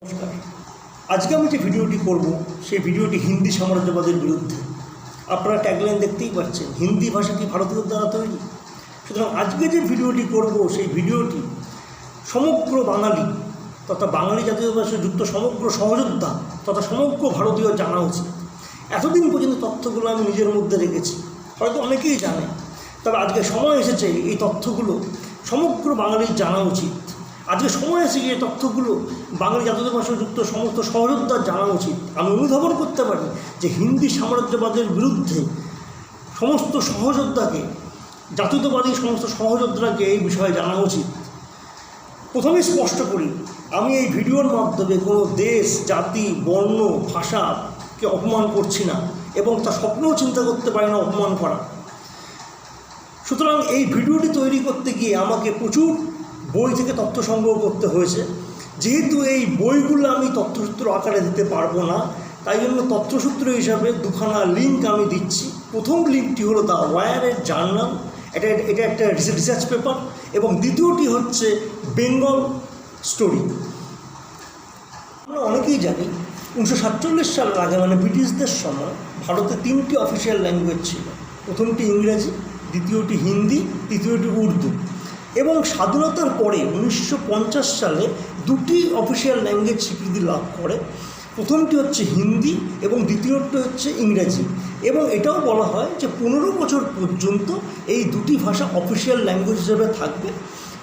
নমস্কার। আজকে আমি যে ভিডিওটি করব সেই ভিডিওটি হিন্দি সাম্রাজ্যবাদের বিরুদ্ধে। আপনারা ট্যাগলাইন দেখতেই পাচ্ছেন, হিন্দি ভাষা কি ভারতীয়দের দ্বারা তৈরি। সুতরাং আজকে যে ভিডিওটি করব সেই ভিডিওটি সমগ্র বাঙালি তথা বাঙালি জাতীয়তাবাদের সাথে যুক্ত সমগ্র সহযোদ্ধা তথা সমগ্র ভারতীয় জানা উচিত। এতদিন পর্যন্ত তথ্যগুলো আমি নিজের মধ্যে রেখেছি, হয়তো অনেকেই জানে, তবে আজকে সময় এসেছে এই তথ্যগুলো সমগ্র বাঙালির জানা উচিত। আজকে সময় এসে গিয়ে তথ্যগুলো বাঙালি জাতীয়তাবাদের সাথে যুক্ত সমস্ত সহযোদ্ধার জানা উচিত। আমি অনুধাবন করতে পারি যে হিন্দি সাম্রাজ্যবাদের বিরুদ্ধে সমস্ত সহযোদ্ধাকে, জাতীয়তাবাদী সমস্ত সহযোদ্ধাকে এই বিষয়ে জানা উচিত। প্রথমেই স্পষ্ট করি, আমি এই ভিডিওর মাধ্যমে কোনো দেশ, জাতি, বর্ণ, ভাষাকে অপমান করছি না এবং তা স্বপ্নেও চিন্তা করতে পারি না অপমান করা। সুতরাং এই ভিডিওটি তৈরি করতে গিয়ে আমাকে প্রচুর বই থেকে তথ্য সংগ্রহ করতে হয়েছে। যেহেতু এই বইগুলো আমি তথ্যসূত্র আকারে দিতে পারবো না, তাই জন্য তথ্যসূত্র হিসাবে দুখানা লিঙ্ক আমি দিচ্ছি। প্রথম লিঙ্কটি হলো দ্য ওয়ারের জার্নাল, এটা একটা রিসার্চ পেপার, এবং দ্বিতীয়টি হচ্ছে বেঙ্গল স্টোরি। আমরা অনেকেই জানি 1947 সালের আগে, মানে ব্রিটিশদের সময়, ভারতে 3টি অফিসিয়াল ল্যাঙ্গুয়েজ ছিল। প্রথমটি ইংরেজি, দ্বিতীয়টি হিন্দি, তৃতীয়টি উর্দু। এবং স্বাধীনতার পরে 1950 সালে 2টি অফিসিয়াল ল্যাঙ্গুয়েজ স্বীকৃতি লাভ করে। প্রথমটি হচ্ছে হিন্দি এবং দ্বিতীয়টি হচ্ছে ইংরেজি। এবং এটাও বলা হয় যে 15 বছর পর্যন্ত এই দুটি ভাষা অফিসিয়াল ল্যাঙ্গুয়েজ হিসেবে থাকবে।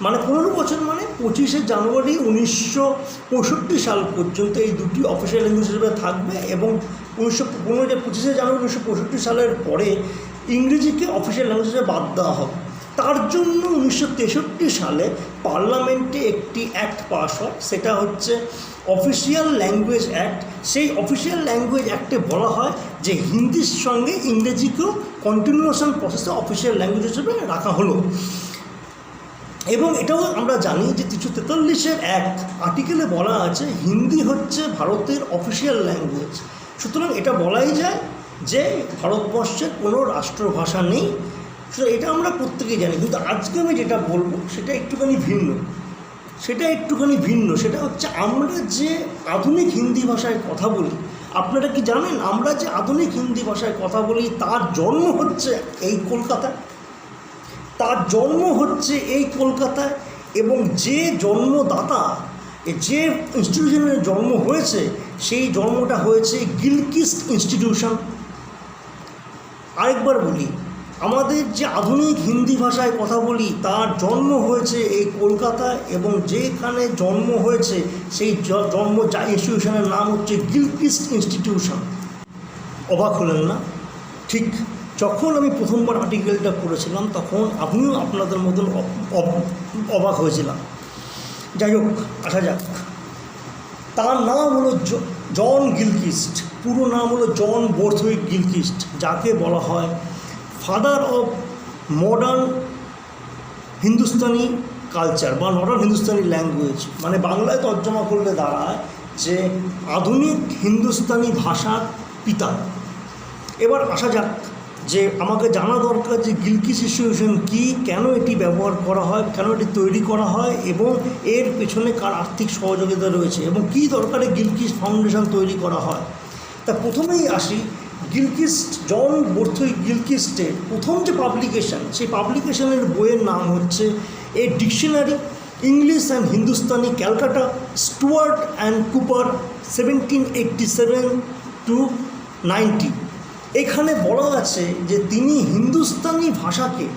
মানে 15 বছর মানে 25শে জানুয়ারি 1965 সাল পর্যন্ত এই দুটি অফিসিয়াল ল্যাঙ্গুয়েজ হিসেবে থাকবে। এবং 25শে জানুয়ারি 1965 সালের পরে ইংরেজিকে অফিসিয়াল ল্যাঙ্গুয়েজ হিসেবে বাদ দেওয়া হবে। তার জন্য 1963 সালে পার্লামেন্টে একটি অ্যাক্ট পাস হয়, সেটা হচ্ছে অফিসিয়াল ল্যাঙ্গুয়েজ অ্যাক্ট। সেই অফিসিয়াল ল্যাঙ্গুয়েজ অ্যাক্টে বলা হয় যে হিন্দির সঙ্গে ইংরেজিকেও কন্টিনিউয়েশন প্রসেসে অফিসিয়াল ল্যাঙ্গুয়েজ হিসেবে রাখা হলো। এবং এটাও আমরা জানি যে 343-এর অ্যাক্ট আর্টিকেলে বলা আছে হিন্দি হচ্ছে ভারতের অফিসিয়াল ল্যাঙ্গুয়েজ। সুতরাং এটা বলাই যায় যে ভারতবর্ষের কোনো রাষ্ট্রভাষা নেই। এটা আমরা প্রত্যেকেই জানি, কিন্তু আজকে আমি যেটা বলবো সেটা একটুখানি ভিন্ন। সেটা হচ্ছে আমরা যে আধুনিক হিন্দি ভাষায় কথা বলি, আপনারা কি জানেন আমরা যে আধুনিক হিন্দি ভাষায় কথা বলি তার জন্ম হচ্ছে এই কলকাতায়। এবং যে জন্মদাতা, যে ইনস্টিটিউশনের জন্ম হয়েছে, সেই জন্মটা হয়েছে গিলক্রিস্ট ইনস্টিটিউশন। আরেকবার বলি, আমাদের যে আধুনিক হিন্দি ভাষায় কথা বলি তার জন্ম হয়েছে এই কলকাতায়, এবং যেখানে জন্ম হয়েছে সেই ইনস্টিটিউশনের নাম হচ্ছে গিলক্রিস্ট ইনস্টিটিউশন। অবাক হলেন না? ঠিক যখন আমি প্রথমবার আর্টিকেলটা করেছিলাম তখন আমিও আপনাদের মতন অবাক হয়েছিলাম। যাই হোক, আসা যাক। তার নাম হলো জন গিলক্রিস্ট, পুরো নাম হলো জন বোরথওয়িক গিলক্রিস্ট, যাকে বলা হয় father of modern Hindustani culture বা মডার্ন হিন্দুস্তানি ল্যাঙ্গুয়েজ। মানে বাংলায় তর্জমা করলে দাঁড়ায় যে আধুনিক হিন্দুস্তানি ভাষার পিতা। এবার আসা যাক যে আমাকে জানা দরকার যে গিলক্রিস্ট ইনস্টিটিউশন কী, কেন এটি ব্যবহার করা হয়, কেন এটি তৈরি করা হয়, এবং এর পেছনে কার আর্থিক সহযোগিতা রয়েছে, এবং কী দরকারে গিলক্রিস্ট ফাউন্ডেশন তৈরি করা হয়। তা প্রথমেই আসি, জন বোরথওয়িক গিলক্রিস্টের প্রথম যে পাবলিকেশন, সেই পাবলিকেশনের বইয়ের নাম হচ্ছে a dictionary English and Hindustani, Calcutta, Stuart and Cooper, 1787-90। এখানে বলা আছে যে তিনি হিন্দুস্তানি ভাষাকে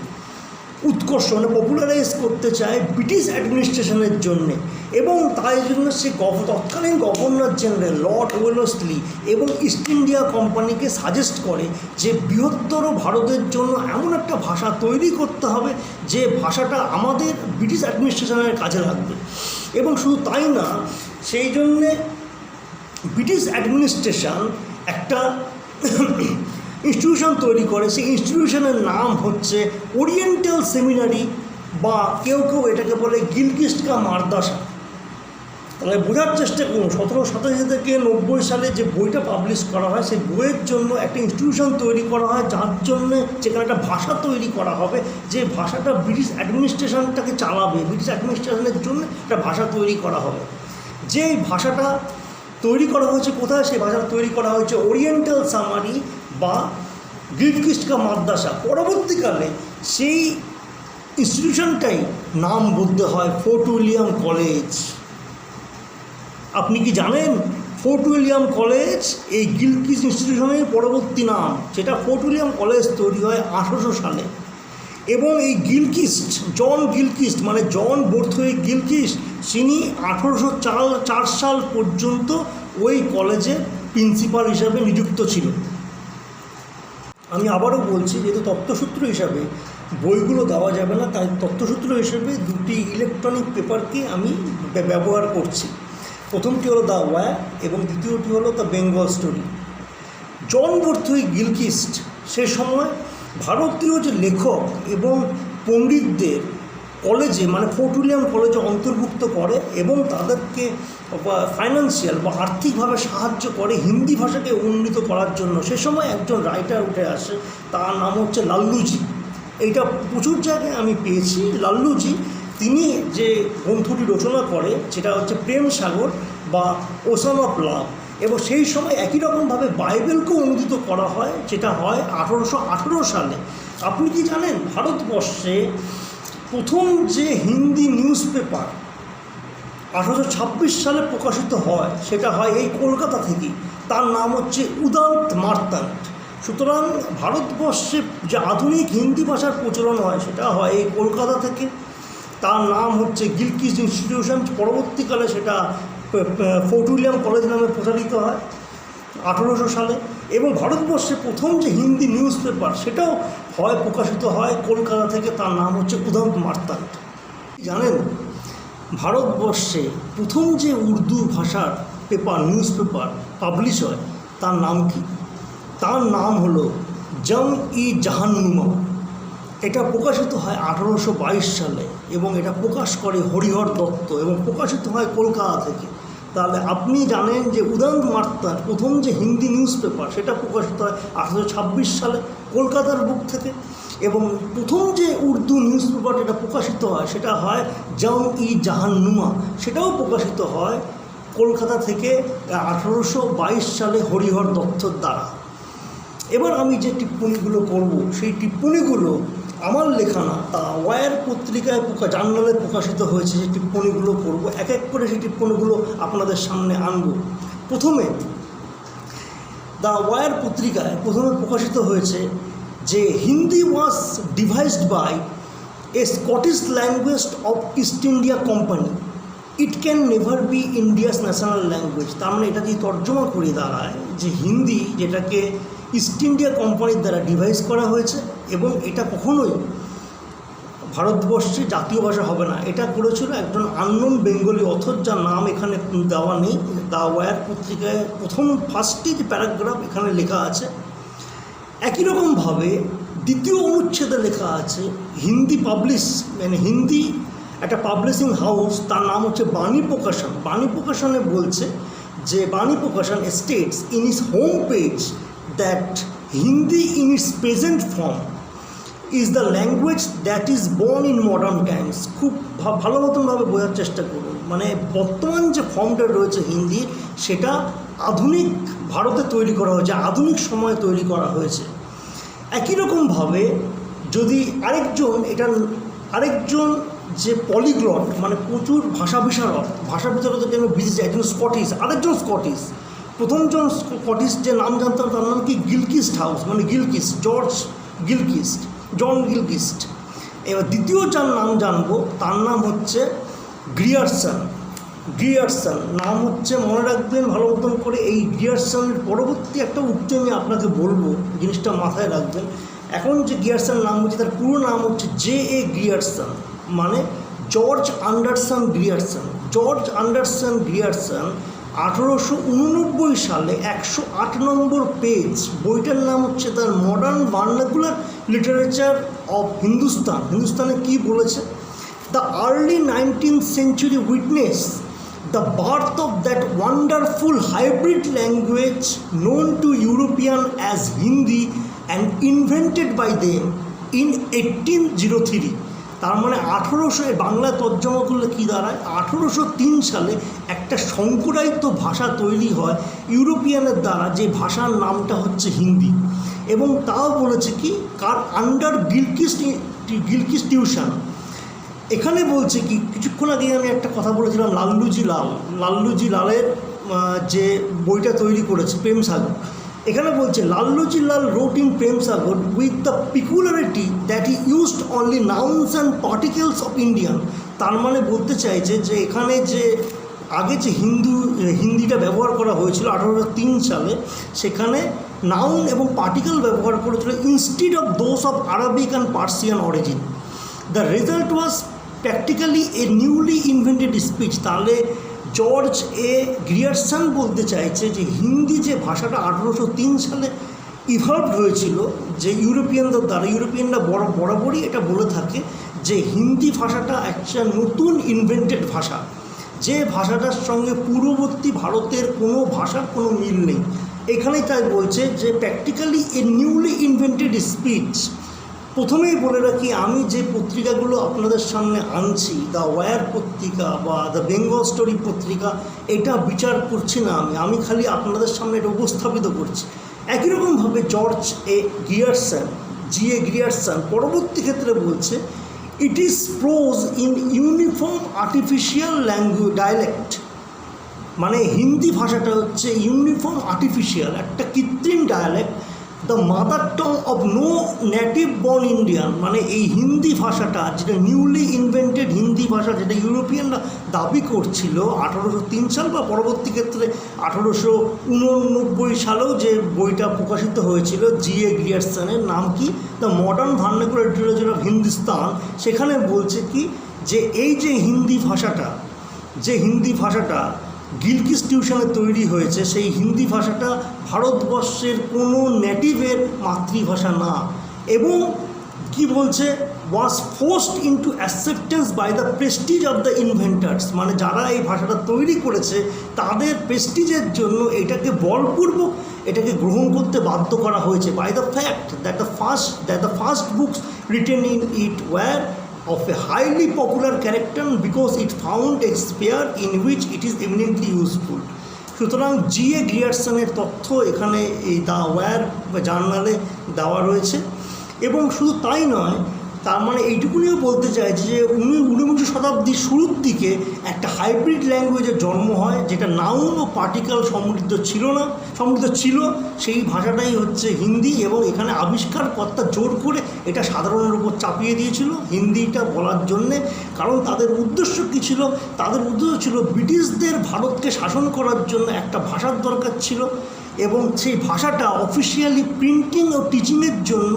উৎকর্ষ মানে পপুলারাইজ করতে চায় ব্রিটিশ অ্যাডমিনিস্ট্রেশনের জন্যে, এবং তাই জন্য সে তৎকালীন গভর্নর জেনারেল লর্ড ওয়েলেসলি এবং ইস্ট ইন্ডিয়া কোম্পানিকে সাজেস্ট করে যে বৃহত্তর ভারতের জন্য এমন একটা ভাষা তৈরি করতে হবে যে ভাষাটা আমাদের ব্রিটিশ অ্যাডমিনিস্ট্রেশনের কাজে লাগবে। এবং শুধু তাই না, সেই জন্যে ব্রিটিশ অ্যাডমিনিস্ট্রেশন একটা ইনস্টিটিউশন তৈরি করে। সেই ইনস্টিটিউশনের নাম হচ্ছে ওরিয়েন্টাল সেমিনারি, বা কেউ এটাকে বলে গিলক্রিস্ট কা মাদ্রাসা। তাহলে বোঝার চেষ্টা করুন, 1787 থেকে 90 সালে যে বইটা পাবলিশ করা হয়, সেই বইয়ের জন্য একটা ইনস্টিটিউশন তৈরি করা হয়, যার জন্য যেখানে একটা ভাষা তৈরি করা হবে, যে ভাষাটা ব্রিটিশ অ্যাডমিনিস্ট্রেশনটাকে চালাবে, ব্রিটিশ অ্যাডমিনিস্ট্রেশনের জন্য একটা ভাষা তৈরি করা হবে। যে ভাষাটা তৈরি করা হয়েছে কোথায়, সেই ভাষাটা তৈরি করা হয়েছে ওরিয়েন্টাল সামারি বা গিলক্রিস্ট মাদ্রাসা। পরবর্তীকালে সেই ইনস্টিটিউশনটাই নাম বদলে হয় ফোর্ট উইলিয়াম কলেজ। আপনি কি জানেন ফোর্ট উইলিয়াম কলেজ এই গিলক্রিস্ট ইনস্টিটিউশনের পরবর্তী নাম, যেটা ফোর্ট উইলিয়াম কলেজ তৈরি হয় 1800 সালে। এবং এই গিলক্রিস্ট, জন গিলক্রিস্ট মানে জন বর্থওয়ে গিলক্রিস্ট, তিনি 1804 সাল পর্যন্ত ওই কলেজে প্রিন্সিপাল হিসাবে নিযুক্ত ছিল। আমি আবারও বলছি, যেহেতু তথ্যসূত্র হিসাবে বইগুলো দেওয়া যাবে না, তাই তথ্যসূত্র হিসেবে দুটি ইলেকট্রনিক পেপারকে আমি ব্যবহার করছি। প্রথমটি হলো দ্য ওয়্যার এবং দ্বিতীয়টি হলো the Bengal story. John Borthwick Gilchrist সে সময় ভারতীয় যে লেখক এবং পণ্ডিতদের কলেজে মানে ফোর্ট উইলিয়াম কলেজে অন্তর্ভুক্ত করে এবং তাদেরকে ফাইন্যান্সিয়াল বা আর্থিকভাবে সাহায্য করে হিন্দি ভাষাকে উন্নীত করার জন্য। সে সময় একজন রাইটার উঠে আসে, তার নাম হচ্ছে লাল্লুজি। এইটা প্রচুর জায়গায় আমি পেয়েছি। লাল্লুজি তিনি যে গ্রন্থটি রচনা করে সেটা হচ্ছে প্রেম সাগর বা ওশান অফ লাভ, এবং সেই সময় একই রকমভাবে বাইবেলকেও অনুদিত করা হয়, যেটা হয় 1818 সালে। আপনি কি জানেন ভারতবর্ষে প্রথম যে হিন্দি নিউজ পেপার 1826 সালে প্রকাশিত হয় সেটা হয় এই কলকাতা থেকেই, তার নাম হচ্ছে উদান্ত মার্তান্ড। সুতরাং ভারতবর্ষে যে আধুনিক হিন্দি ভাষার প্রচলন হয় সেটা হয় এই কলকাতা থেকে। তার নাম হচ্ছে গিলক্রিস্ট ইনস্টিটিউশন। পরবর্তীকালে সেটা ফোর্ট উইলিয়াম কলেজ নামে প্রচারিত হয় 1800 সালে। এবং ভারতবর্ষে প্রথম যে হিন্দি নিউজ পেপার সেটাও প্রকাশিত হয় কলকাতা থেকে, তার নাম হচ্ছে উদান্ত মার্তান্ড। জানেন ভারতবর্ষে প্রথম যে উর্দু ভাষার পেপার নিউজ পেপার পাবলিশ হয় তার নাম কি? তার নাম হলো জম-ই-জাহান্নুমা। এটা প্রকাশিত হয় 1822 সালে এবং এটা প্রকাশ করে হরিহর দত্ত এবং প্রকাশিত হয় কলকাতা থেকে। তাহলে আপনি জানেন যে উদান্ত মার্তান্ড প্রথম যে হিন্দি নিউজ পেপার সেটা প্রকাশিত হয় 1826 সালে কলকাতার বুক থেকে, এবং প্রথম যে উর্দু নিউজ পেপার এটা প্রকাশিত হয় সেটা হয় জম-ই-জাহান্নুমা, সেটাও প্রকাশিত হয় কলকাতা থেকে 1822 সালে হরিহর দত্তর দ্বারা। এবার আমি যে টিপ্পণীগুলো করব সেই টিপ্পণীগুলো আমার লেখা না, তা ওয়্যার পত্রিকায় জার্নালে প্রকাশিত হয়েছে। যে টিপ্পণীগুলো করব এক এক করে সেই টিপ্পণীগুলো আপনাদের সামনে আনব। প্রথমে দ্য ওয়্যার পত্রিকায় প্রথমে প্রকাশিত হয়েছে যে Hindi was devised by a Scottish language of East India company, it can never be India's national language. তার মানে এটা দিয়ে তর্জমা করে দাঁড়ায় যে হিন্দি যেটাকে ইস্ট ইন্ডিয়া কোম্পানির দ্বারা ডিভাইস করা হয়েছে এবং এটা কখনোই ভারতবর্ষে জাতীয় ভাষা হবে না। এটা করেছিল একজন আননোন বেঙ্গলি অথর, যার নাম এখানে দেওয়া নেই। দ্য ওয়্যার পত্রিকায় প্রথম ফার্স্টে যে প্যারাগ্রাফ এখানে লেখা আছে। একই রকমভাবে দ্বিতীয় অনুচ্ছেদে লেখা আছে হিন্দি হিন্দি একটা পাবলিশিং হাউস, তার নাম হচ্ছে বাণী প্রকাশন। বাণী প্রকাশনে বলছে যে Vani Prakashan states in its home page that Hindi in its present form is the language that is born in modern times। খুব ভালো মতনভাবে বোঝার চেষ্টা করুন, মানে বর্তমান যে ফর্মটা রয়েছে হিন্দি সেটা আধুনিক ভারতে তৈরি করা হয়েছে, আধুনিক সময়ে তৈরি করা হয়েছে। একই রকমভাবে যদি আরেকজন যে পলিগ্লট মানে প্রচুর ভাষা বিশারদ জন্য বিদেশে একজন স্কটিশ, আরেকজন স্কটিশ, প্রথমজন স্কটিশ যে নাম জানতাম তার নাম কি গিলক্রিস্ট হাউস, মানে গিলক্রিস্ট, জন গিলক্রিস্ট। এবার দ্বিতীয় যার নাম জানবো তার নাম হচ্ছে গ্রিয়ারসন। নাম হচ্ছে মনে রাখবেন ভালো মতন করে। এই গ্রিয়ারসনের পরবর্তী একটা উক্তি আমি আপনাকে বলবো, জিনিসটা মাথায় রাখবেন। এখন যে গ্রিয়ারসন নাম হচ্ছে তার পুরো নাম হচ্ছে J.A. গ্রিয়ারসন, মানে জর্জ অ্যান্ডারসন গ্রিয়ারসন 1889 সালে 108 নম্বর পেজ, বইটার নাম হচ্ছে তার মডার্ন ভার্নাকুলার লিটারেচার অফ হিন্দুস্তানে কি বলেছে? The early 19th century witness the birth of that wonderful hybrid language known to European as Hindi and invented by them in 1803। তার মানে 1800 বাংলা তর্জমা করলে কী দাঁড়ায়, 1803 সালে একটা সংকরায়িত ভাষা তৈরি হয় ইউরোপিয়ানের দ্বারা, যে ভাষার নামটা হচ্ছে হিন্দি। এবং তাও বলেছে কি, কার আন্ডার গিলকিস টিউশন। এখানে বলছে কি, কিছুক্ষণ আগে আমি একটা কথা বলেছিলাম লাল্লুজি লালের যে বইটা তৈরি করেছে প্রেম সাগর, এখানে বলছে Lalluji Lal wrote in Prem Sagar with the peculiarity that he used only nouns and particles of Indian. তার মানে বলতে চাইছে যে এখানে যে আগে যে হিন্দিটা ব্যবহার করা হয়েছিল 1803 সালে, সেখানে নাউন এবং পার্টিকেল ব্যবহার করেছিল instead of those of Arabic and Persian origin. The result was practically A newly invented speech. তাহলে জর্জ এ গ্রিয়ারসন বলতে চাইছে যে হিন্দি যে ভাষাটা 1803 সালে ইভলভড হয়েছিল যে ইউরোপিয়ানদের দ্বারা, ইউরোপিয়ানরা বরাবরই এটা বলে থাকে যে হিন্দি ভাষাটা একটা নতুন ইনভেন্টেড ভাষা, যে ভাষাটার সঙ্গে পূর্ববর্তী ভারতের কোনো ভাষার কোনো মিল নেই। এখানেই তাই বলছে যে প্র্যাকটিক্যালি এ নিউলি ইনভেন্টেড স্পিচ। প্রথমেই বলে রাখি, আমি যে পত্রিকাগুলো আপনাদের সামনে আনছি, দ্য ওয়্যার পত্রিকা বা দ্য বেঙ্গল স্টোরি পত্রিকা, এটা বিচার করছি না আমি খালি আপনাদের সামনে এটা উপস্থাপিত করছি। একই রকমভাবে জর্জ এ গ্রিয়ারসন পরবর্তী ক্ষেত্রে বলছে it is prose in uniform artificial dialect. মানে হিন্দি ভাষাটা হচ্ছে ইউনিফর্ম আর্টিফিশিয়াল, একটা কৃত্রিম dialect, the mother tongue of no native born Indian. মানে এই হিন্দি ভাষাটা যেটা নিউলি ইনভেন্টেড হিন্দি ভাষা, যেটা ইউরোপিয়ানরা দাবি করছিল 1803 সাল বা পরবর্তী ক্ষেত্রে 1889 সালেও যে বইটা প্রকাশিত হয়েছিল জি.এ. গ্রিয়ারসনের, নাম কি, the modern vernacular literature of Hindustan. সেখানে বলছে কি যে এই যে হিন্দি ভাষাটা গিলকিস টিউশনে তৈরি হয়েছে, সেই হিন্দি ভাষাটা ভারতবর্ষের কোনো নেটিভের মাতৃভাষা না। এবং কি বলছে, was forced into acceptance by the prestige of the inventors. মানে যারা এই ভাষাটা তৈরি করেছে তাদের প্রেস্টিজের জন্য এটাকে বলপূর্বক এটাকে গ্রহণ করতে বাধ্য করা হয়েছে, by the fact that the first books written in it were of a highly popular character because it found a sphere in which it is eminently useful. সুতরাং জি.এ. গ্রিয়ারসনের তথ্য এখানে এই দ্য ওয়্যার জার্নালে দেওয়া রয়েছে। এবং শুধু তাই নয়, তার মানে এইটুকুনিও বলতে চাইছে যে 19 শতাব্দীর শুরুর দিকে একটা হাইব্রিড ল্যাঙ্গুয়েজের জন্ম হয়, যেটা নাউন ও পার্টিকেল সমৃদ্ধ ছিল, সেই ভাষাটাই হচ্ছে হিন্দি। এবং এখানে আবিষ্কারকর্তা জোর করে এটা সাধারণের উপর চাপিয়ে দিয়েছিল হিন্দিটা বলার জন্যে। কারণ তাদের উদ্দেশ্য কী ছিল? তাদের উদ্দেশ্য ছিল ব্রিটিশদের ভারতকে শাসন করার জন্য একটা ভাষার দরকার ছিল, এবং সেই ভাষাটা অফিসিয়ালি প্রিন্টিং ও টিচিংয়ের জন্য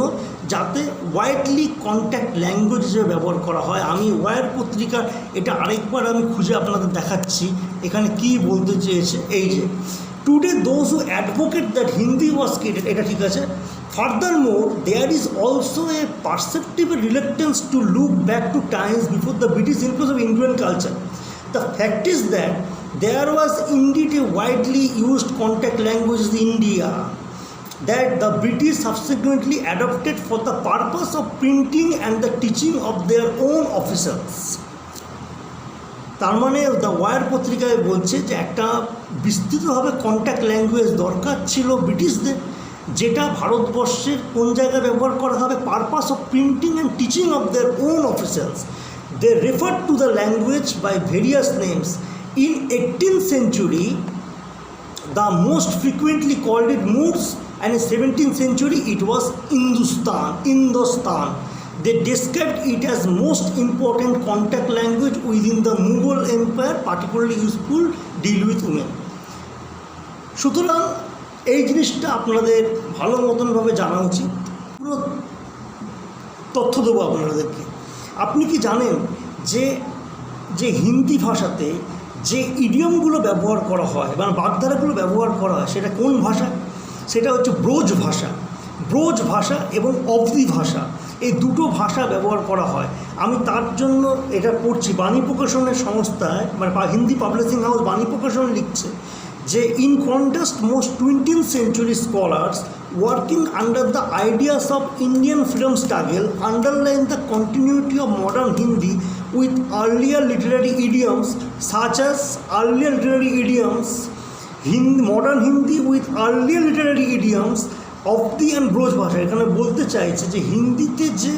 যাতে ওয়াইডলি কন্ট্যাক্ট ল্যাঙ্গুয়েজ হিসেবে ব্যবহার করা হয়। আমি ওয়্যার পত্রিকা এটা আরেকবার আমি খুঁজে আপনাদের দেখাচ্ছি এখানে কি বলতে চেয়েছে। এই যে today those who advocate that Hindi was created, এটা ঠিক আছে। Furthermore, there is also a perceptible reluctance to look back to times before the British influence of Indian culture. The fact is that there was indeed a widely used contact language in India that the British subsequently adopted for the purpose of printing and the teaching of their own officers. তার মানে the wire পত্রিকায় বলছে যে একটা বিস্তৃতভাবে contact language দরকার ছিল ব্রিটিশদের, যেটা ভারতবর্ষের কোন জায়গায় ব্যবহার করা হবে, purpose of printing and teaching of their own officers. They refer to the language by various names. In 18th century, the most frequently called it Moors, and in 17th century it was Hindustan. They described it as most important contact language within the Mughal Empire, particularly useful deal with women. সুতরাং এই জিনিসটা আপনাদের ভালো মতনভাবে জানা উচিত। পুরো তথ্য দেবো আপনাদেরকে। আপনি কি জানেন যে হিন্দি ভাষাতে যে ইডিয়মগুলো ব্যবহার করা হয় বা বাগধারাগুলো ব্যবহার করা হয় সেটা কোন ভাষা? সেটা হচ্ছে ব্রজ ভাষা এবং অবধি ভাষা, এই দুটো ভাষা ব্যবহার করা হয়। আমি তার জন্য এটা পড়ছি, বাণী প্রকাশনের সংস্থায় মানে হিন্দি পাবলিশিং হাউস বাণী প্রকাশন লিখছে যে in contrast most 20th century scholars working under the ideas of Indian freedom struggle underline the continuity of modern Hindi with earlier literary idioms such as modern Hindi with earlier literary idioms অব্দি and Braj ভাষা। এখানে বলতে চাইছে যে হিন্দিতে যে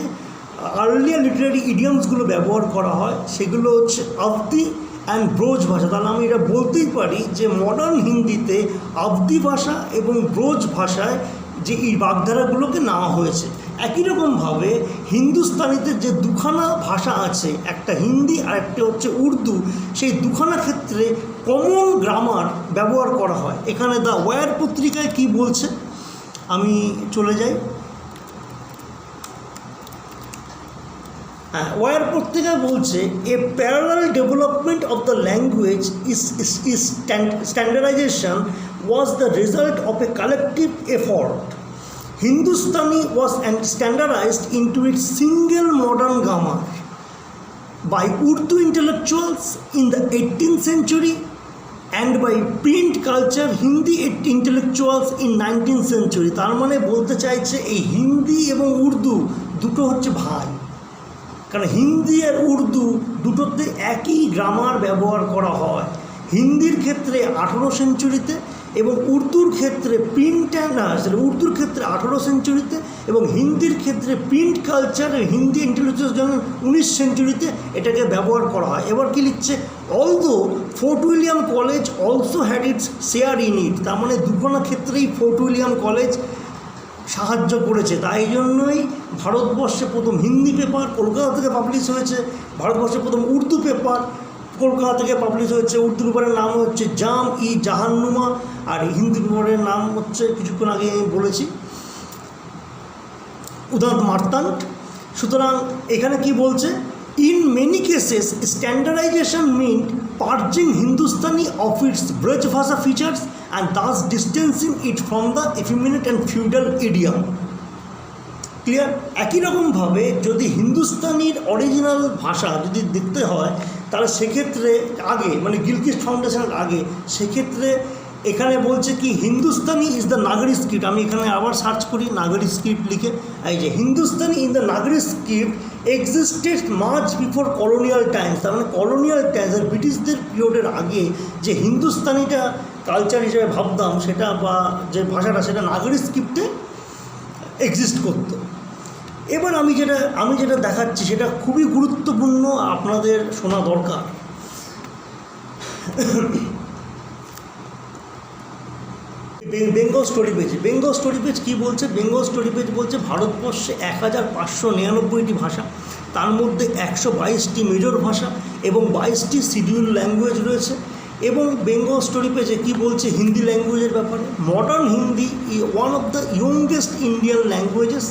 earlier Literary ইডিয়ামসগুলো ব্যবহার করা হয় সেগুলো হচ্ছে অব্দি অ্যান্ড ব্রজ ভাষা। তাহলে আমি এটা বলতেই পারি যে মডার্ন হিন্দিতে অব্দি ভাষা এবং ব্রজ ভাষায় যে এই বাগধারাগুলোকে নেওয়া হয়েছে। একই রকমভাবে হিন্দুস্তানিতে যে দুখানা ভাষা আছে, একটা হিন্দি আর একটা হচ্ছে উর্দু, সেই দুখানা ক্ষেত্রে কমন গ্রামার ব্যবহার করা হয়। এখানে দ্য ওয়্যার পত্রিকায় কি বলছে আমি চলে যাই। ওয়্যার পত্রিকায় বলছে এ parallel development of the language standardisation was the result of a collective effort. Hindustani was standardized into its single modern grammar by Urdu intellectuals in the 18th century and by print culture Hindi intellectuals in 19th century. তার মানে বলতে চাইছে এই হিন্দি এবং উর্দু দুটো হচ্ছে ভাই, কারণ হিন্দি আর উর্দু দুটোতে একই গ্রামার ব্যবহার করা হয়। হিন্দির ক্ষেত্রে 18 সেঞ্চুরিতে এবং উর্দুর ক্ষেত্রে উর্দুর ক্ষেত্রে 18 সেঞ্চুরিতে এবং হিন্দির ক্ষেত্রে প্রিন্ট কালচার হিন্দি ইন্টেলেকচুয়ালস যেমন 19 সেঞ্চুরিতে এটাকে ব্যবহার করা হয়। এবার কি লিখছে, although fort William college also had it's share in it. তার মানে দুখানা ক্ষেত্রেই ফোর্ট উইলিয়াম কলেজ সাহায্য করেছে। তাই জন্যই ভারতবর্ষে প্রথম হিন্দি পেপার কলকাতা থেকে পাবলিশ হয়েছে, ভারতবর্ষে প্রথম উর্দু পেপার কলকাতা থেকে পাবলিশ হয়েছে। উর্দু পেপারের নাম হচ্ছে জাম-ই-জাহান্নুমা, আর হিন্দি পেপারের নাম হচ্ছে কিছুক্ষণ আগে আমি বলেছি উদাত মার্তান্ড। সুতরাং এখানে কি বলছে, in many cases standardization meant purging Hindustani of its Braj Bhasha features and thus distancing it from the effeminate and feudal idiom. Clear? একই রকমভাবে যদি হিন্দুস্তানির অরিজিনাল ভাষা যদি দেখতে হয় তাহলে সেক্ষেত্রে আগে মানে গিলক্রিস্ট ফাউন্ডেশনের আগে সেক্ষেত্রে এখানে বলছে কি Hindustani is the Nagari script. আমি এখানে আবার সার্চ করি নাগরি স্ক্রিপ্ট লিখে, এই যে Hindustani in the Nagari script existed much before colonial times. তার মানে কলোনিয়াল টাইমস ব্রিটিশদের পিরিয়ডের আগে যে হিন্দুস্তানিটা কালচার হিসেবে ভাবতাম সেটা বা যে ভাষাটা সেটা নাগরি স্ক্রিপ্টে এক্সিস্ট করতো। এবার আমি যেটা দেখাচ্ছি সেটা খুবই গুরুত্বপূর্ণ, আপনাদের শোনা দরকার। বেঙ্গল স্টোরি পেজ কী বলছে? বেঙ্গল স্টোরি পেজ বলছে ভারতবর্ষে 1599টি ভাষা, তার মধ্যে 122টি মেজর ভাষা এবং 22টি শিডিউল ল্যাঙ্গুয়েজ রয়েছে। এবং বেঙ্গল স্টোরি পেজে কী বলছে হিন্দি ল্যাঙ্গুয়েজের ব্যাপারে, modern Hindi one of the youngest Indian languages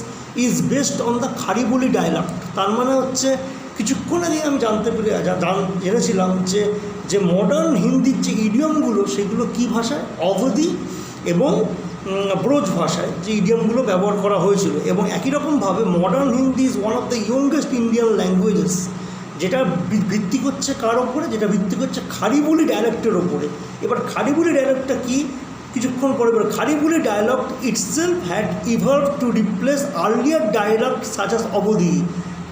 is based on the Khariboli dialect. তার মানে হচ্ছে কিছুক্ষণ আগে আমি জেনেছিলাম যে মডার্ন হিন্দির যে ইডিয়মগুলো সেগুলো কী ভাষায়, অবধি এবং ব্রজ ভাষায় যে ইডিয়মগুলো ব্যবহার করা হয়েছিল। এবং একই রকমভাবে modern Hindi is one of the youngest Indian languages, যেটা ভিত্তি করছে কার ওপরে, যেটা ভিত্তি করছে খারিবুলি ডায়ালেক্টের ওপরে। এবার খারিবুলি ডায়ালেক্টটা কি কিছুক্ষণ পরে Khariboli dialect itself had evolve to replace earlier dialect such as Awadhi.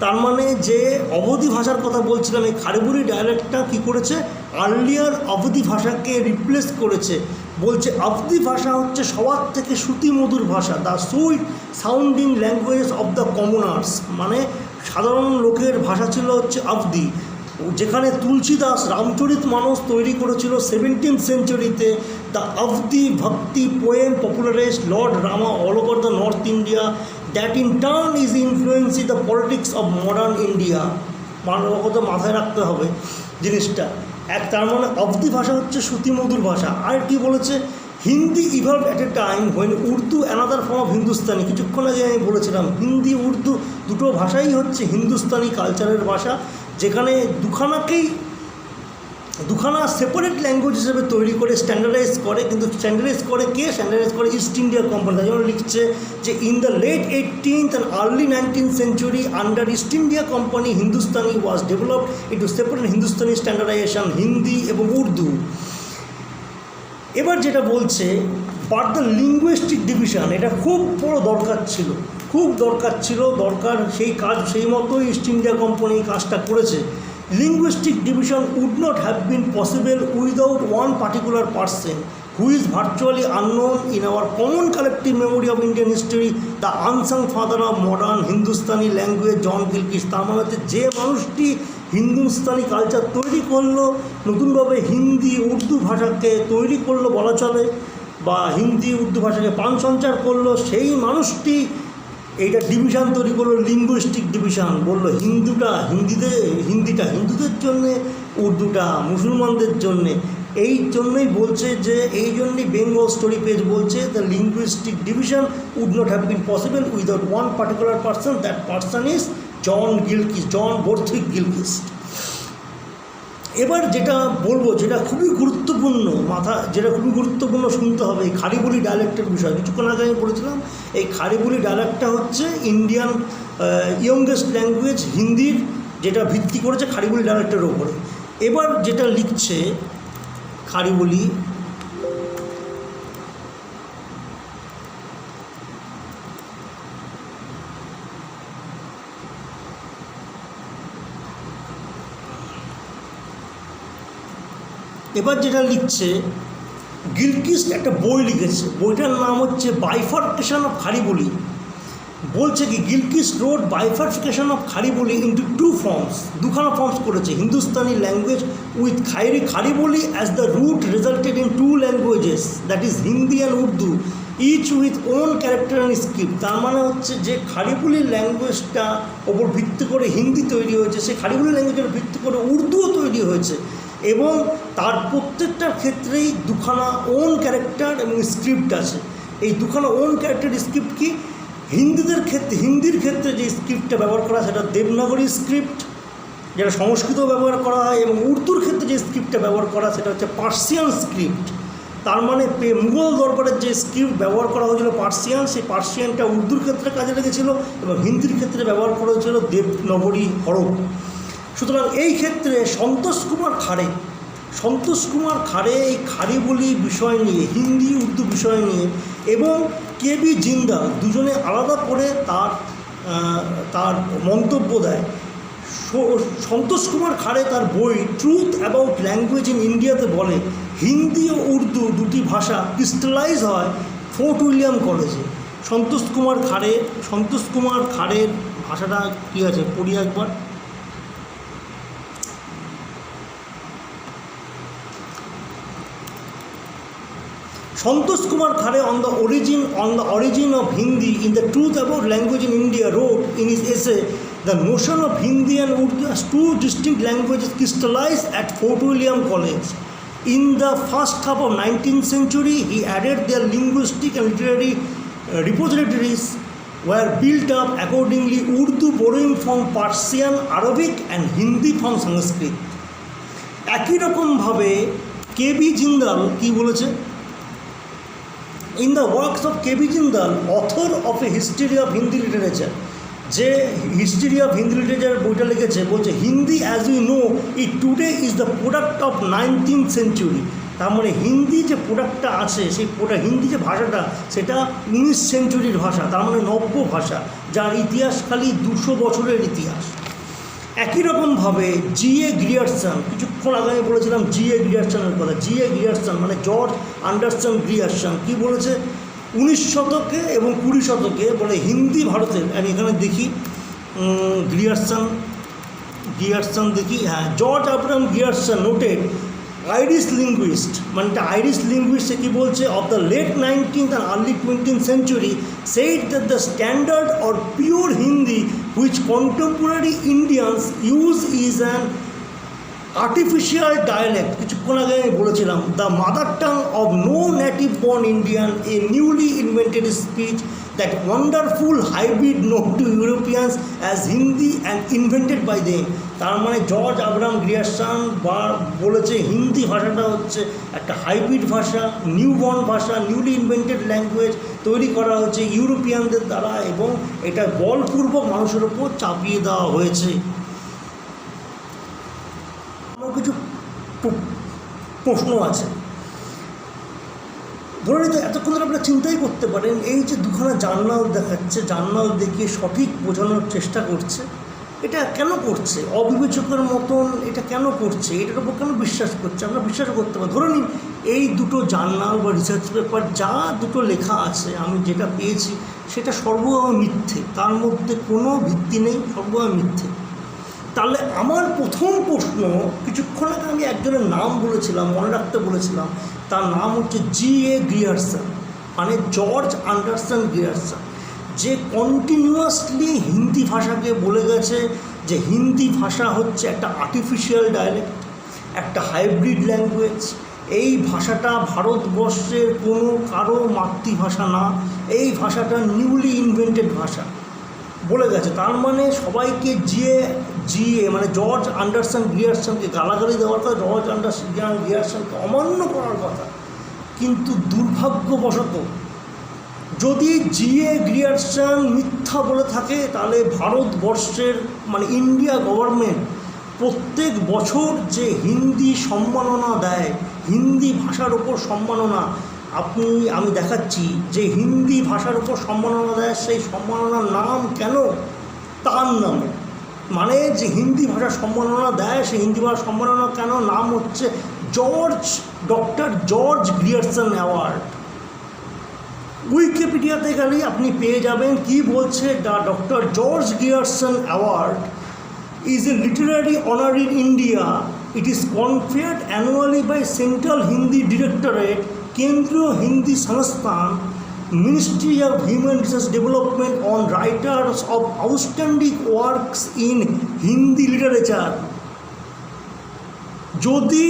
তার মানে যে অবধি ভাষার কথা বলছিলাম, এই খারিবুলি ডায়ালেক্টটা কী করেছে, আর্লিয়ার অবধি ভাষাকে রিপ্লেস করেছে। বলছে অবধি ভাষা হচ্ছে সবার থেকে শ্রুতিমধুর ভাষা, the sweet sounding language of the commoners. মানে সাধারণ লোকের ভাষা ছিল হচ্ছে অবধি, যেখানে তুলসীদাস রামচরিত মানস তৈরি করেছিল 17th সেঞ্চুরিতে। The Awadhi bhakti poem popularized lord Rama all over the north India, that in turn is influencing the politics of modern India. মানবগত মাথায় রাখতে হবে জিনিসটা। তার মানে অবধি ভাষা হচ্ছে শ্রুতিমধুর ভাষা। আর কি বলেছে, Hindi evolve at a time when Urdu another form of Hindustani. কিছুক্ষণ আগে আমি বলেছিলাম হিন্দি উর্দু দুটো ভাষাই হচ্ছে হিন্দুস্তানি কালচারের ভাষা, যেখানে দুখানা সেপারেট ল্যাঙ্গুয়েজ হিসেবে তৈরি করে স্ট্যান্ডার্ডাইজ করে। কিন্তু স্ট্যান্ডার্ডাইজ করে ইস্ট ইন্ডিয়া কোম্পানি। তাই জন্য লিখছে যে in the late 18th and early 19th century under East India Company Hindustani was developed into separate Hindustani standardization, Hindi এবং উর্দু। এবার যেটা বলছে বাট দ্য লিঙ্গুইস্টিক ডিভিশন, এটা খুব বড় দরকার ছিল, দরকার সেই কাজ সেই মতো ইস্ট ইন্ডিয়া কোম্পানি কাজটা করেছে। Linguistic division would not have been possible without one particular person who is virtually unknown in our common collective memory of Indian history, the unsung father of modern Hindustani language, John Gilkis। তার মানে হচ্ছে যে মানুষটি Hindustani culture তৈরি করলো, নতুনভাবে হিন্দি উর্দু ভাষাকে তৈরি করলো বলা চলে, বা হিন্দি উর্দু ভাষাকে প্রাণ সঞ্চার করলো, সেই মানুষটি এইটা ডিভিশন তৈরি করলো, লিঙ্গুইস্টিক ডিভিশন। বললো হিন্দিটা হিন্দুদের জন্যে, উর্দুটা মুসলমানদের জন্যে। এই জন্যই বলছে যে এই জন্যই বেঙ্গল স্টোরি পেজ বলছে the linguistic division would not have been possible without one particular person, that person is John Borthwick Gilchrist. এবার যেটা বলবো, যেটা খুবই গুরুত্বপূর্ণ শুনতে হবে, এই খাড়িবুলি ডায়ালেক্টের বিষয়। কিছুক্ষণ আগে আমি বলেছিলাম এই খাড়িবুলি ডায়ালেক্টটা হচ্ছে ইন্ডিয়ান ইয়ংগেস্ট ল্যাঙ্গুয়েজ, হিন্দির যেটা ভিত্তি করেছে খাড়িবুলি ডায়ালেক্টের ওপরে। এবার যেটা লিখছে খাড়িবুলি, গিলক্রিস্ট একটা বই লিখেছে, বইটার নাম হচ্ছে বাইফার্কেশন অফ খাড়িবুলি। বলছে কি Gilchrist road bifurcation of Khariboli into two forms, দুখানা ফর্মস করেছে, Hindustani language with Khariboli as the root resulted in two languages, that is Hindi and Urdu, each with own character and script. তার মানে হচ্ছে যে খাড়িবুলি ল্যাঙ্গুয়েজটা ওপর ভিত্তি করে হিন্দি তৈরি হয়েছে, সেই খাড়িবুলি ল্যাঙ্গুয়েজের ভিত্তি করে উর্দুও তৈরি হয়েছে, এবং তার প্রত্যেকটার ক্ষেত্রেই দুখানা ওন ক্যারেক্টার এবং স্ক্রিপ্ট আছে। এই দুখানা ওন ক্যারেক্টার স্ক্রিপ্ট কি? হিন্দির ক্ষেত্রে যে স্ক্রিপ্টটা ব্যবহার করা সেটা দেবনাগরী স্ক্রিপ্ট, যেটা সংস্কৃত ব্যবহার করা হয়, এবং উর্দুর ক্ষেত্রে যে স্ক্রিপ্টটা ব্যবহার করা সেটা হচ্ছে পার্সিয়ান স্ক্রিপ্ট। তার মানে মুঘল দরবারের যে স্ক্রিপ্ট ব্যবহার করা হয়েছিল পার্সিয়ান, সেই পার্সিয়ানটা উর্দুর ক্ষেত্রে কাজে লেগেছিল এবং হিন্দির ক্ষেত্রে ব্যবহার করা হয়েছিল দেবনাগরী হরফ। সুতরাং এই ক্ষেত্রে সন্তোষ কুমার খাড়ে এই খাড়িবুলি বিষয় নিয়ে, হিন্দি উর্দু বিষয় নিয়ে, এবং কেবি জিন্দাল দুজনে আলাদা করে তার মন্তব্য দেয়। সন্তোষ কুমার খাড়ে তার বই ট্রুথ অ্যাবাউট ল্যাঙ্গুয়েজ ইন ইন্ডিয়াতে বলে হিন্দি ও উর্দু দুটি ভাষা ক্রিস্টালাইজ হয় ফোর্ট উইলিয়াম কলেজে। সন্তোষ কুমার খাড়ের ভাষাটা কী আছে পড়ি একবার। Santosh Kumar Khare on the origin of Hindi in the Truth About Language in India wrote in his essay, the notion of Hindi and Urdu as two distinct languages crystallized at Fort William College. In the first half of 19th century, he added their linguistic and literary repositories were built up accordingly, Urdu borrowing from Persian, Arabic and Hindi from Sanskrit. একই রকমভাবে কেবি জিন্দাল কি বলেছে? In the works of K.B. Jindal, author of a history of Hindi literature, যে history of Hindi literature বইটা লিখেছে, বলছে Hindi as we know it today is the product of 19th century। তার মানে হিন্দি যে প্রোডাক্টটা আছে, সেই হিন্দি যে ভাষাটা সেটা 19 সেঞ্চুরির ভাষা, তার মানে নব্য ভাষা, যার ইতিহাস খালি 200 বছরের ইতিহাস। একই রকমভাবে জি.এ. গ্রিয়ারসন, কিছুক্ষণ আগে আমি বলেছিলাম জি.এ. গ্রিয়ারসনের কথা, জি.এ. গ্রিয়ারসন মানে জর্জ অ্যান্ডারসন গ্রিয়ারসন, কী বলেছে 19 শতকে এবং 20 শতকে বলে হিন্দি ভারতের, আমি এখানে দেখি গ্রিয়ারসন দেখি, হ্যাঁ, George Abraham Grierson noted Irish linguist, মানে আইরিশ লিঙ্গুইস্ট কী বলছে, of the late 19th and early 20th century said that the standard or pure Hindi which contemporary Indians use is an artificial dialect, কিছুক্ষণ আগে আমি বলেছিলাম, the mother tongue of no native born Indian, a newly invented speech, that wonderful hybrid known to Europeans as Hindi and invented by them। তার মানে George Abraham Grierson বলেছে হিন্দি ভাষাটা হচ্ছে একটা হাইব্রিড ভাষা, নিউবর্ন ভাষা, নিউলি ইনভেন্টেড ল্যাঙ্গুয়েজ, তৈরি করা হয়েছে ইউরোপিয়ানদের দ্বারা, এবং এটা বলপূর্বক মানুষের ওপর চাপিয়ে দেওয়া হয়েছে। আমার কিছু প্রশ্ন আছে। ধরে নিতে এতক্ষণ ধরে আপনারা চিন্তাই করতে পারেন, এই যে দুখানা জার্নাল দেখাচ্ছে, জার্নাল দেখিয়ে সঠিক বোঝানোর চেষ্টা করছে, এটা কেন করছে? অবিবেচকের মতন এটা কেন করছে? এটার উপর কেন বিশ্বাস করছে? আমরা বিশ্বাস করতে পারি। ধরে নিন এই দুটো জার্নাল বা রিসার্চ পেপার যা দুটো লেখা আছে, আমি যেটা পেয়েছি সেটা সর্বভাবে মিথ্যে, তার মধ্যে কোনো ভিত্তি নেই, সর্বভাবে মিথ্যে। তাহলে আমার প্রথম প্রশ্ন, কিছুক্ষণ আগে আমি একজনের নাম বলেছিলাম, মনে রাখতে বলেছিলাম, তার নাম হচ্ছে G.A. গ্রিয়ারসন, মানে জর্জ অ্যান্ডারসন গ্রিয়ারসন, যে কন্টিনিউয়াসলি হিন্দি ভাষাকে বলে গেছে যে হিন্দি ভাষা হচ্ছে একটা আর্টিফিশিয়াল ডায়ালেক্ট, একটা হাইব্রিড ল্যাঙ্গুয়েজ। এই ভাষাটা ভারতবর্ষের কোনো কারো মাতৃভাষা না, এই ভাষাটা নিউলি ইনভেন্টেড ভাষা বলে গেছে। তার মানে সবাইকে জিএ মানে জর্জ অ্যান্ডারসন গ্রিয়ারসনকে গালাগালি দেওয়ার কথা, জর্জ অ্যান্ডারসন গ্রিয়ারসনকে অমান্য করার কথা। কিন্তু দুর্ভাগ্যবশত যদি G.A. গ্রিয়ারসন মিথ্যা বলে থাকে, তাহলে ভারতবর্ষের মানে ইন্ডিয়া গভর্নমেন্ট প্রত্যেক বছর যে হিন্দি সম্মাননা দেয়, হিন্দি ভাষার ওপর সম্মাননা, আমি দেখাচ্ছি যে হিন্দি ভাষার উপর সম্মাননা দেয়, সেই সম্মাননার নাম কেন? তার নামে, মানে যে হিন্দি ভাষার সম্মাননা দেয় সেই হিন্দি ভাষার সম্মাননা কেন? নাম হচ্ছে ডক্টর জর্জ গ্রিয়ারসন অ্যাওয়ার্ড। উইকিপিডিয়াতে গেলেই আপনি পেয়ে যাবেন কি বলছে, the doctor George Grierson award is a literary honor in India. It is conferred annually by Central Hindi Directorate, Kendriya Hindi Sansthan, Ministry of Human Resource Development on writers of outstanding works in Hindi literature. যদি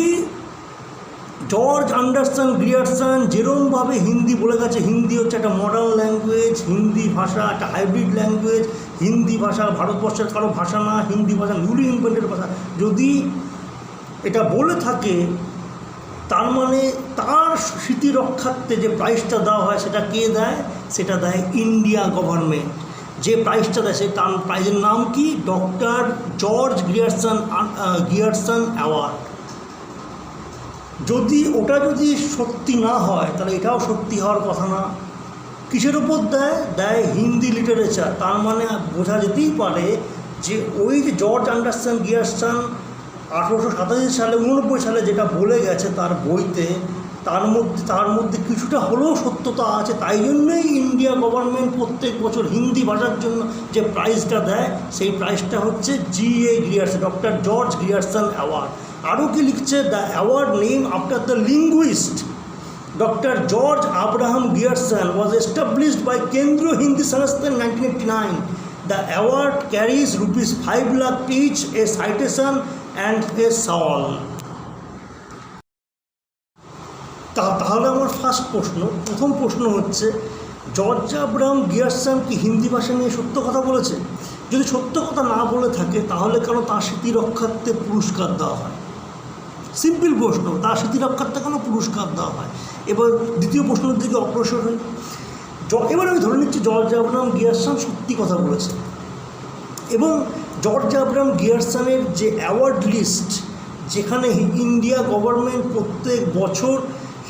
George Anderson Grierson যেরমভাবে Hindi বলে গেছে, হিন্দি হচ্ছে একটা modern language, Hindi ভাষা একটা hybrid language, Hindi ভাষা ভারতবর্ষের কারো ভাষা না, হিন্দি ভাষা নিউলি ইনভেন্টেড ভাষা, যদি এটা বলে থাকে, তার মানে তার স্মৃতি রক্ষার্থে যে প্রাইজটা দেওয়া হয় সেটা কে দেয়? সেটা দেয় ইন্ডিয়া গভর্নমেন্ট। যে প্রাইজটা দেয় সেই তার প্রাইজের নাম কি? Doctor George Grierson award. ওটা যদি সত্যি না হয় তাহলে এটাও সত্যি হওয়ার কথা না। কিসের ওপর দেয়? হিন্দি লিটারেচার। তার মানে বোঝা যেতেই পারে যে ওই যে জর্জ অ্যান্ডারসন গ্রিয়ারসন 1887 সালে 89 সালে যেটা বলে গেছে তার বইতে, তার মধ্যে কিছুটা হলেও সত্যতা আছে। তাই জন্যই ইন্ডিয়া গভর্নমেন্ট প্রত্যেক বছর হিন্দি ভাষার জন্য যে প্রাইজটা দেয়, সেই প্রাইজটা হচ্ছে G.A. Grierson, doctor George Grierson award. আরও কি লিখছে? The award name after the linguist doctor George Abraham Grierson was established by Kendriya Hindi Sansthan in 1989. The award carries ₹5 lakh each, a citation and a shawl. তাহলে আমার প্রথম প্রশ্ন হচ্ছে, George Abraham Grierson কি হিন্দি ভাষা নিয়ে সত্য কথা বলেছে? যদি সত্য কথা না বলে থাকে তাহলে কেন তার স্মৃতি রক্ষার্থে পুরস্কার দেওয়া হয়? সিম্পল প্রশ্ন, তার স্মৃতি রক্ষার্থে কেন পুরস্কার দেওয়া হয়? এবার দ্বিতীয় প্রশ্নের দিকে অগ্রসর হই। এবার আমি ধরে নিচ্ছি জর্জ আব্রাহাম গ্রিয়ারসন সত্যি কথা বলেছে, এবং জর্জ আব্রাহাম গ্রিয়ারসনের যে অ্যাওয়ার্ড লিস্ট, যেখানে ইন্ডিয়া গভর্নমেন্ট প্রত্যেক বছর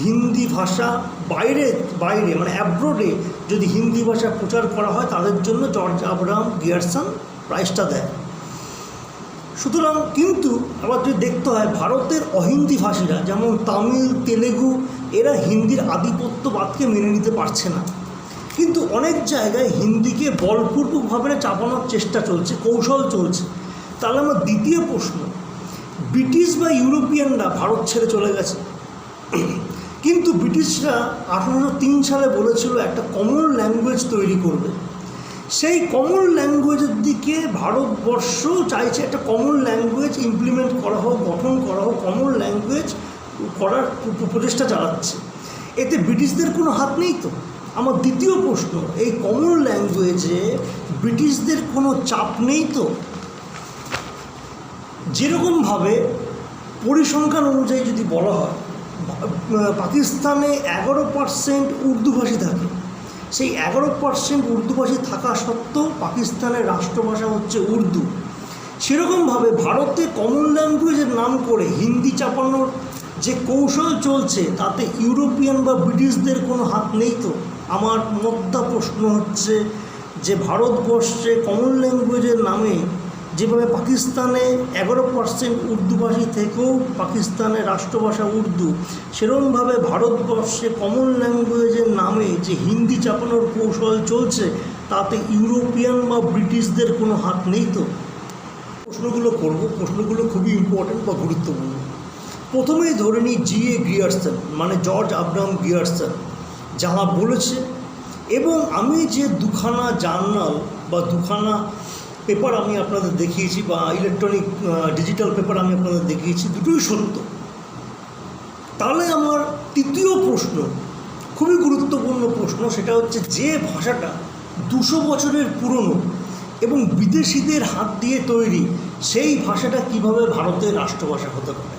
হিন্দি ভাষা বাইরে মানে অ্যাব্রোডে যদি হিন্দি ভাষা প্রচার করা হয় তাদের জন্য জর্জ আব্রাহাম গ্রিয়ারসন প্রাইজটা দেয়। সুতরাং কিন্তু আবার যদি দেখতে হয়, ভারতের অহিন্দি ভাষীরা যেমন তামিল, তেলেগু, এরা হিন্দির আধিপত্যবাদকে মেনে নিতে পারছে না। কিন্তু অনেক জায়গায় হিন্দিকে বলপূর্বকভাবে চাপানোর চেষ্টা চলছে, কৌশল চলছে। তাহলে আমার দ্বিতীয় প্রশ্ন, ব্রিটিশ বা ইউরোপিয়ানরা ভারত ছেড়ে চলে গেছে, কিন্তু ব্রিটিশরা 1803 সালে বলেছিল একটা কমন ল্যাঙ্গুয়েজ তৈরি করবে। সেই কমন ল্যাঙ্গুয়েজের দিকে ভারতবর্ষ চাইছে একটা কমন ল্যাঙ্গুয়েজ ইমপ্লিমেন্ট করা হোক, গঠন করা হোক, কমন ল্যাঙ্গুয়েজ করার প্রচেষ্টা চালাচ্ছে। এতে ব্রিটিশদের কোনো হাত নেই তো? আমার দ্বিতীয় প্রশ্ন, এই কমন ল্যাঙ্গুয়েজে ব্রিটিশদের কোনো চাপ নেই তো? যেরকমভাবে পরিসংখ্যান অনুযায়ী যদি বলা হয়, পাকিস্তানে 11% উর্দুভাষী থাকে, সেই 11% উর্দুভাষী থাকা সত্ত্বেও পাকিস্তানের রাষ্ট্রভাষা হচ্ছে উর্দু। সেরকমভাবে ভারতে কমন ল্যাঙ্গুয়েজের নাম করে হিন্দি চাপানোর যে কৌশল চলছে তাতে ইউরোপিয়ান বা ব্রিটিশদের কোনো হাত নেই তো? আমার মোদ্দা প্রশ্ন হচ্ছে যে ভারতবর্ষে কমন ল্যাঙ্গুয়েজের নামে যেভাবে পাকিস্তানে 11% উর্দুভাষী থেকেও পাকিস্তানের রাষ্ট্রভাষা উর্দু, সেরকমভাবে ভারতবর্ষে কমন ল্যাঙ্গুয়েজের নামে যে হিন্দি চাপানোর কৌশল চলছে তাতে ইউরোপিয়ান বা ব্রিটিশদের কোনো হাত নেই তো? প্রশ্নগুলো খুবই ইম্পর্ট্যান্ট বা গুরুত্বপূর্ণ। প্রথমেই ধরে নিই G.A. গ্রিয়ারসন, মানে জর্জ আব্রাহাম গ্রিয়ারসন যাহা বলেছে, এবং আমি যে দুখানা জার্নাল বা দুখানা পেপার আমি আপনাদের দেখিয়েছি বা ইলেকট্রনিক ডিজিটাল পেপার আমি আপনাদের দেখিয়েছি, দুটোই সত্য। তাহলে আমার তৃতীয় প্রশ্ন, খুবই গুরুত্বপূর্ণ প্রশ্ন, সেটা হচ্ছে যে ভাষাটা 200 বছরের পুরনো এবং বিদেশিদের হাত দিয়ে তৈরি, সেই ভাষাটা কিভাবে ভারতের রাষ্ট্রভাষা হতে পারে?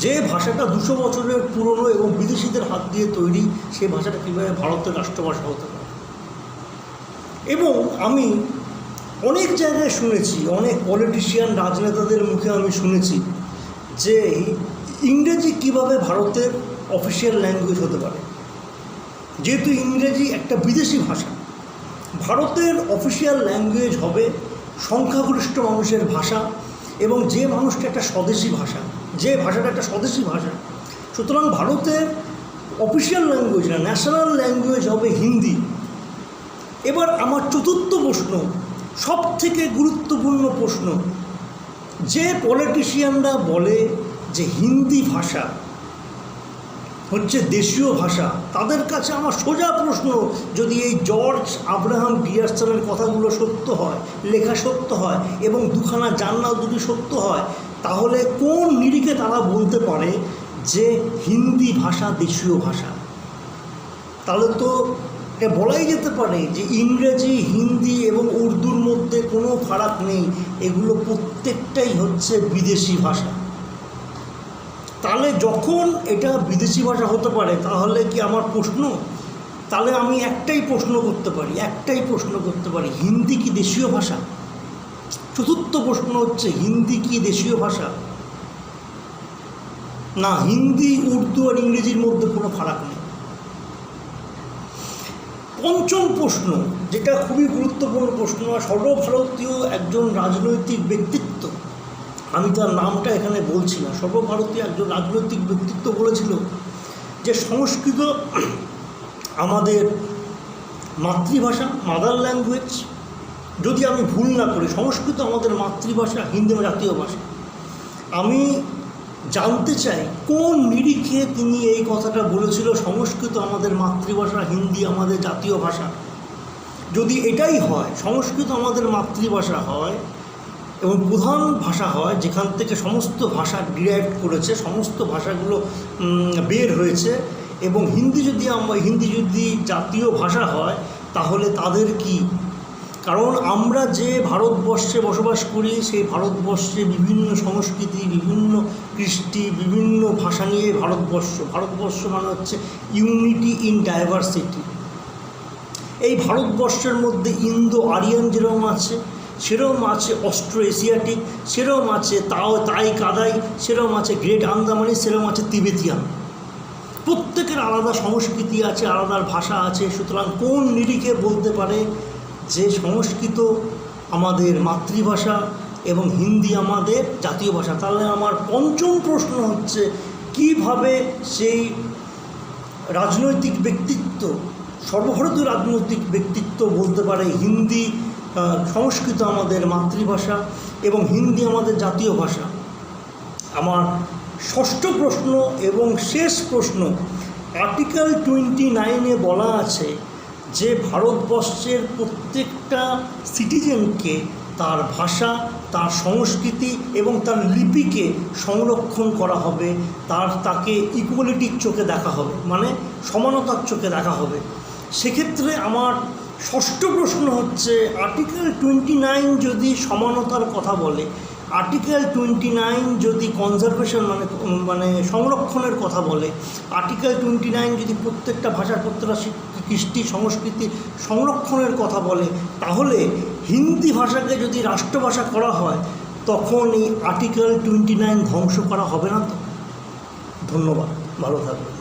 যে ভাষাটা 200 বছরের পুরনো এবং বিদেশিদের হাত দিয়ে তৈরি, সেই ভাষাটা কীভাবে ভারতের রাষ্ট্রভাষা হতে পারে? এবং আমি অনেক জায়গায় শুনেছি, অনেক পলিটিশিয়ান রাজনেতাদের মুখে আমি শুনেছি যে ইংরেজি কিভাবে ভারতের অফিসিয়াল ল্যাঙ্গুয়েজ হতে পারে। যেহেতু ইংরেজি একটা বিদেশি ভাষা, ভারতের অফিসিয়াল ল্যাঙ্গুয়েজ হবে সংখ্যাগরিষ্ঠ মানুষের ভাষা এবং যে মানুষটা একটা স্বদেশি ভাষা, যে ভাষাটা একটা স্বদেশি ভাষা, সুতরাং ভারতের অফিসিয়াল ল্যাঙ্গুয়েজ না, ন্যাশনাল ল্যাঙ্গুয়েজ হবে হিন্দি। এবার আমার চতুর্থ প্রশ্ন, সব থেকে গুরুত্বপূর্ণ প্রশ্ন, যে পলিটিশিয়ানরা বলে যে হিন্দি ভাষা হচ্ছে দেশীয় ভাষা, তাদের কাছে আমার সোজা প্রশ্ন, যদি এই জর্জ আব্রাহাম গ্রিয়ারসনের কথাগুলো সত্য হয়, লেখা সত্য হয় এবং দুখানা জার্নাল দুটি সত্য হয়, তাহলে কোন নিরিখে তারা বলতে পারে যে হিন্দি ভাষা দেশীয় ভাষা? তাহলে তো বলাই যেতে পারে যে ইংরেজি, হিন্দি এবং উর্দুর মধ্যে কোনো ফারাক নেই, এগুলো প্রত্যেকটাই হচ্ছে বিদেশি ভাষা। তাহলে যখন এটা বিদেশি ভাষা হতে পারে, তাহলে কি আমার প্রশ্ন, তাহলে আমি একটাই প্রশ্ন করতে পারি, হিন্দি কি দেশীয় ভাষা? চতুর্থ প্রশ্ন হচ্ছে, হিন্দি কি দেশীয় ভাষা? না, হিন্দি, উর্দু আর ইংরেজির মধ্যে কোনো ফারাক নেই। পঞ্চম প্রশ্ন, যেটা খুবই গুরুত্বপূর্ণ প্রশ্ন, সর্বভারতীয় একজন রাজনৈতিক ব্যক্তিত্ব, আমি তার নামটা এখানে বলছি না, সর্বভারতীয় একজন রাজনৈতিক ব্যক্তিত্ব বলেছিল যে সংস্কৃত আমাদের মাতৃভাষা, মাদার ল্যাঙ্গুয়েজ। যদি আমি ভুল না করি, সংস্কৃত আমাদের মাতৃভাষা, হিন্দি জাতীয় ভাষা। আমি জানতে চাই কোন নিরিখে তিনি এই কথাটা বলেছিল, সংস্কৃত আমাদের মাতৃভাষা, হিন্দি আমাদের জাতীয় ভাষা। যদি এটাই হয়, সংস্কৃত আমাদের মাতৃভাষা হয় এবং প্রধান ভাষা হয়, যেখান থেকে সমস্ত ভাষা ডিরাইভ করেছে, সমস্ত ভাষাগুলো বের হয়েছে, এবং হিন্দি যদি জাতীয় ভাষা হয়, তাহলে তাদের কি? কারণ আমরা যে ভারতবর্ষে বসবাস করি, সেই ভারতবর্ষে বিভিন্ন সংস্কৃতি, বিভিন্ন কৃষ্টি, বিভিন্ন ভাষা নিয়ে ভারতবর্ষ মানে হচ্ছে ইউনিটি ইন ডাইভার্সিটি। এই ভারতবর্ষের মধ্যে ইন্দো আরিয়ান যেরকম আছে, সেরকম আছে অস্ট্রো এশিয়াটিক, সেরকম আছে তাই কাদাই, সেরকম আছে গ্রেট আন্দামানি, সেরকম আছে তিবেতিয়ান। প্রত্যেকের আলাদা সংস্কৃতি আছে, আলাদা ভাষা আছে। সুতরাং কোন নিরিখে বলতে পারে যে সংস্কৃত আমাদের মাতৃভাষা এবং হিন্দি আমাদের জাতীয় ভাষা? তাহলে আমার পঞ্চম প্রশ্ন হচ্ছে, কিভাবে সেই রাজনৈতিক ব্যক্তিত্ব, সর্বভারতীয় রাজনৈতিক ব্যক্তিত্ব বলতে পারে হিন্দি, সংস্কৃত আমাদের মাতৃভাষা এবং হিন্দি আমাদের জাতীয় ভাষা? আমার ষষ্ঠ প্রশ্ন এবং শেষ প্রশ্ন, আর্টিকেল 29-এ বলা আছে যে ভারতবর্ষের প্রত্যেকটা সিটিজেনকে তার ভাষা, তার সংস্কৃতি এবং তার লিপিকে সংরক্ষণ করা হবে, তাকে ইকুয়ালিটির চোখে দেখা হবে, মানে সমানতার চোখে দেখা হবে। সেক্ষেত্রে আমার ষষ্ঠ প্রশ্ন হচ্ছে, আর্টিকেল 29 যদি সমানতার কথা বলে, আর্টিকেল 29 যদি কনজারভেশন মানে সংরক্ষণের কথা বলে, আর্টিকেল 29 যদি প্রত্যেকটা ভাষার, প্রত্যেকটা কৃষ্টি সংস্কৃতি সংরক্ষণের কথা বলে, তাহলে হিন্দি ভাষাকে যদি রাষ্ট্রভাষা করা হয়, তখন এই আর্টিকেল 29 ধ্বংস করা হবে না তো? ধন্যবাদ, ভালো থাকবেন।